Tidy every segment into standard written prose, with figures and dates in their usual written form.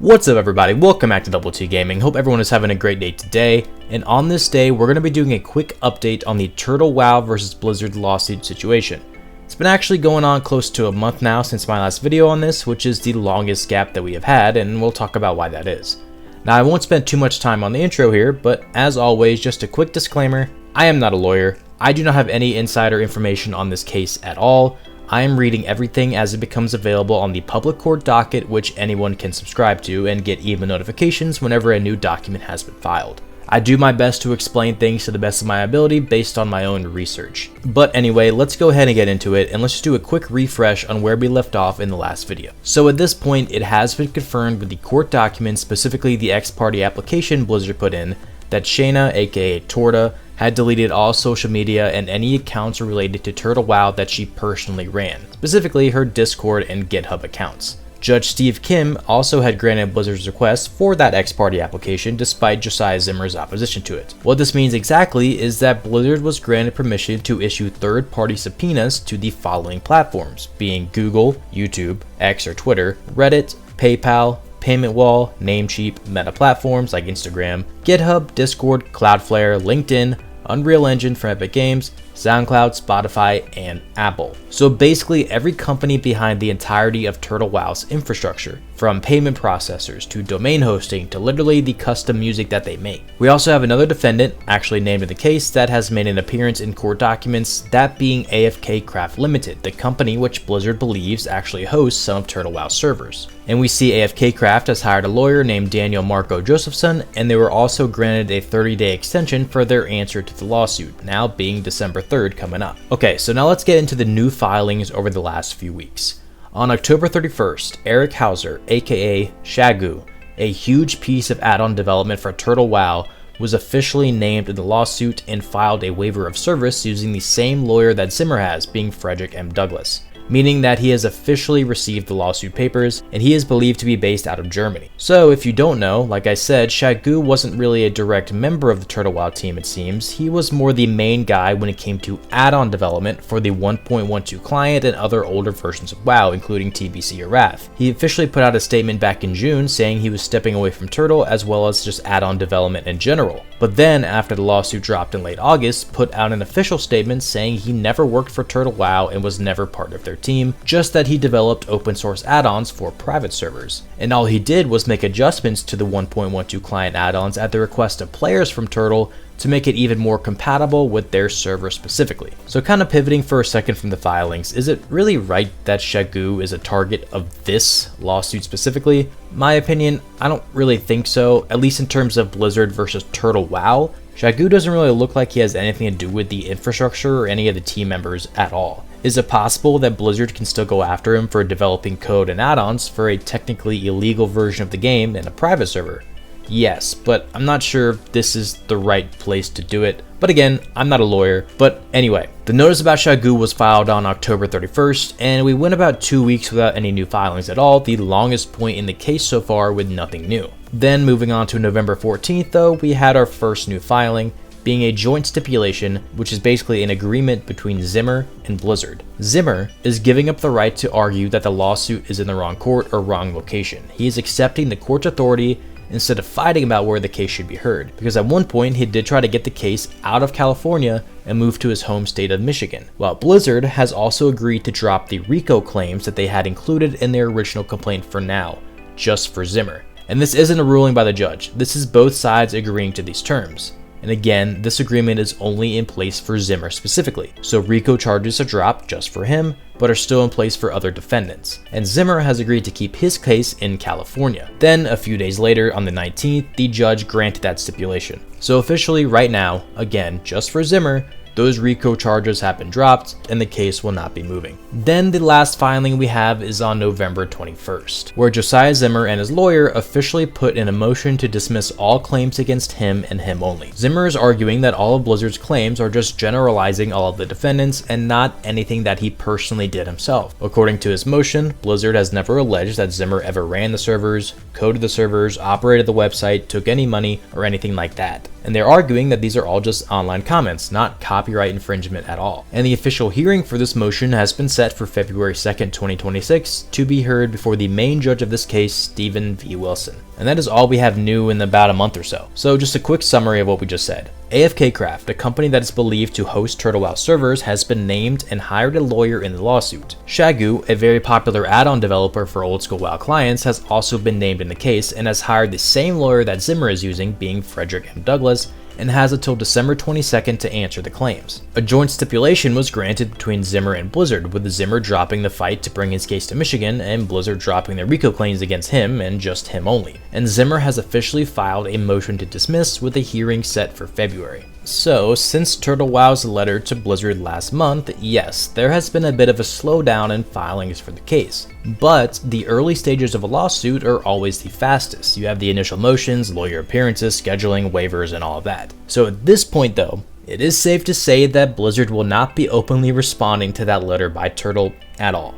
What's up everybody, welcome back to DoubleT Gaming. Hope everyone is having a great day today, and on this day we're going to be doing a quick update on the Turtle WoW versus Blizzard lawsuit situation. It's been actually going on close to a month now since my last video on this, which is the longest gap that we have had, and we'll talk about why that is. Now I won't spend too much time on the intro here, but as always, just a quick disclaimer, I am not a lawyer. I do not have any insider information on this case at all. I am reading everything as it becomes available on the public court docket, which anyone can subscribe to and get email notifications whenever a new document has been filed. I do my best to explain things to the best of my ability based on my own research. But anyway, let's go ahead and get into it, and let's just do a quick refresh on where we left off in the last video. So at this point, it has been confirmed with the court documents, specifically the ex-party application Blizzard put in, that Shayna, aka Torta, had deleted all social media and any accounts related to Turtle WoW that she personally ran, specifically her Discord and GitHub accounts. Judge Steve Kim also had granted Blizzard's request for that ex-party application despite Josiah Zimmer's opposition to it. What this means exactly is that Blizzard was granted permission to issue third-party subpoenas to the following platforms, being Google, YouTube, X or Twitter, Reddit, PayPal, Payment Wall, Namecheap, Meta platforms like Instagram, GitHub, Discord, Cloudflare, LinkedIn, Unreal Engine for Epic Games, SoundCloud, Spotify, and Apple. So basically every company behind the entirety of Turtle WoW's infrastructure, from payment processors to domain hosting to literally the custom music that they make. We also have another defendant, actually named in the case, that has made an appearance in court documents, that being AFK Craft Limited, the company which Blizzard believes actually hosts some of Turtle WoW servers. And we see AFK Craft has hired a lawyer named Daniel Marco Josephson, and they were also granted a 30-day extension for their answer to the lawsuit, now being December 3rd coming up. Okay, so now let's get into the new filings over the last few weeks. On October 31st, Eric Hauser, aka Shagu, a huge piece of add-on development for Turtle WoW, was officially named in the lawsuit and filed a waiver of service using the same lawyer that Zimmer has, being Frederick M. Douglas, meaning that he has officially received the lawsuit papers, and he is believed to be based out of Germany. So if you don't know, like I said, Shagu wasn't really a direct member of the Turtle WoW team it seems. He was more the main guy when it came to add-on development for the 1.12 client and other older versions of WoW, including TBC or Wrath. He officially put out a statement back in June saying he was stepping away from Turtle as well as just add-on development in general. But then, after the lawsuit dropped in late August, put out an official statement saying he never worked for Turtle WoW and was never part of their team, just that he developed open source add-ons for private servers. And all he did was make adjustments to the 1.12 client add-ons at the request of players from Turtle to make it even more compatible with their server specifically. So kind of pivoting for a second from the filings, is it really right that Shagu is a target of this lawsuit specifically? My opinion, I don't really think so, at least in terms of Blizzard versus Turtle WoW. Shagu doesn't really look like he has anything to do with the infrastructure or any of the team members at all. Is it possible that Blizzard can still go after him for developing code and add-ons for a technically illegal version of the game in a private server? Yes, but I'm not sure if this is the right place to do it. But again, I'm not a lawyer. But anyway, the notice about Shagu was filed on October 31st, and we went about 2 weeks without any new filings at all, the longest point in the case so far with nothing new. Then moving on to November 14th though, we had our first new filing, being a joint stipulation, which is basically an agreement between Zimmer and Blizzard. Zimmer is giving up the right to argue that the lawsuit is in the wrong court or wrong location. He is accepting the court's authority instead of fighting about where the case should be heard, because at one point he did try to get the case out of California and move to his home state of Michigan, while Blizzard has also agreed to drop the RICO claims that they had included in their original complaint for now, just for Zimmer. And this isn't a ruling by the judge, this is both sides agreeing to these terms. And again, this agreement is only in place for Zimmer specifically, so RICO charges are dropped just for him, but are still in place for other defendants. And Zimmer has agreed to keep his case in California. Then, a few days later, on the 19th, the judge granted that stipulation. So officially, right now, again, just for Zimmer, those RICO charges have been dropped and the case will not be moving. Then the last filing we have is on November 21st, where Josiah Zimmer and his lawyer officially put in a motion to dismiss all claims against him and him only. Zimmer is arguing that all of Blizzard's claims are just generalizing all of the defendants and not anything that he personally did himself. According to his motion, Blizzard has never alleged that Zimmer ever ran the servers, coded the servers, operated the website, took any money, or anything like that. And they're arguing that these are all just online comments, not copy copyright infringement at all. And the official hearing for this motion has been set for February 2nd, 2026 to be heard before the main judge of this case, Stephen V. Wilson. And that is all we have new in about a month or so. So just a quick summary of what we just said. AFK Craft, a company that is believed to host Turtle WoW servers, has been named and hired a lawyer in the lawsuit. Shagu, a very popular add-on developer for old school WoW clients, has also been named in the case and has hired the same lawyer that Zimmer is using, being Frederick M. Douglas, and has until December 22nd to answer the claims. A joint stipulation was granted between Zimmer and Blizzard, with Zimmer dropping the fight to bring his case to Michigan and Blizzard dropping their RICO claims against him and just him only. And Zimmer has officially filed a motion to dismiss with a hearing set for February. So, since Turtle WoW's letter to Blizzard last month, yes, there has been a bit of a slowdown in filings for the case. But the early stages of a lawsuit are always the fastest. You have the initial motions, lawyer appearances, scheduling, waivers, and all of that. So at this point though, it is safe to say that Blizzard will not be openly responding to that letter by Turtle at all.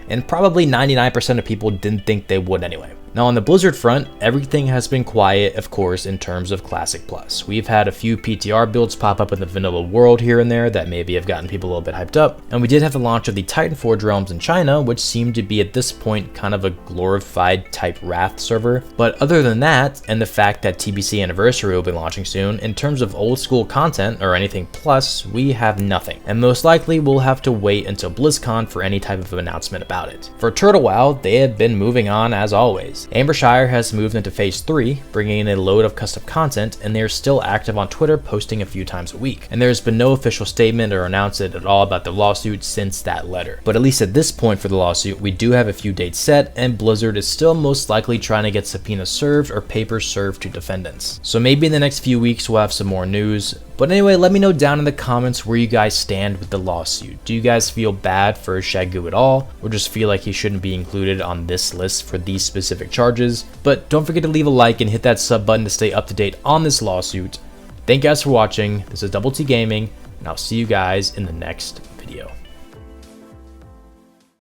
And probably 99% of people didn't think they would anyway. Now on the Blizzard front, everything has been quiet, of course, in terms of Classic Plus. We've had a few PTR builds pop up in the vanilla world here and there that maybe have gotten people a little bit hyped up, and we did have the launch of the Titan Forge realms in China, which seemed to be at this point kind of a glorified type Wrath server. But other than that, and the fact that TBC Anniversary will be launching soon, in terms of old school content or anything plus, we have nothing. And most likely we'll have to wait until BlizzCon for any type of announcement about it. For Turtle WoW, they have been moving on as always. Ambershire has moved into phase 3, bringing in a load of custom content, and they are still active on Twitter, posting a few times a week. And there's been no official statement or announcement at all about the lawsuit since that letter. But at least at this point for the lawsuit, we do have a few dates set, and Blizzard is still most likely trying to get subpoenas served or papers served to defendants. So maybe in the next few weeks we'll have some more news. But anyway, let me know down in the comments where you guys stand with the lawsuit. Do you guys feel bad for Shagu at all, or just feel like he shouldn't be included on this list for these specific charges? But don't forget to leave a like and hit that sub button to stay up to date on this lawsuit. Thank you guys for watching. This is DoubleT Gaming, and I'll see you guys in the next video.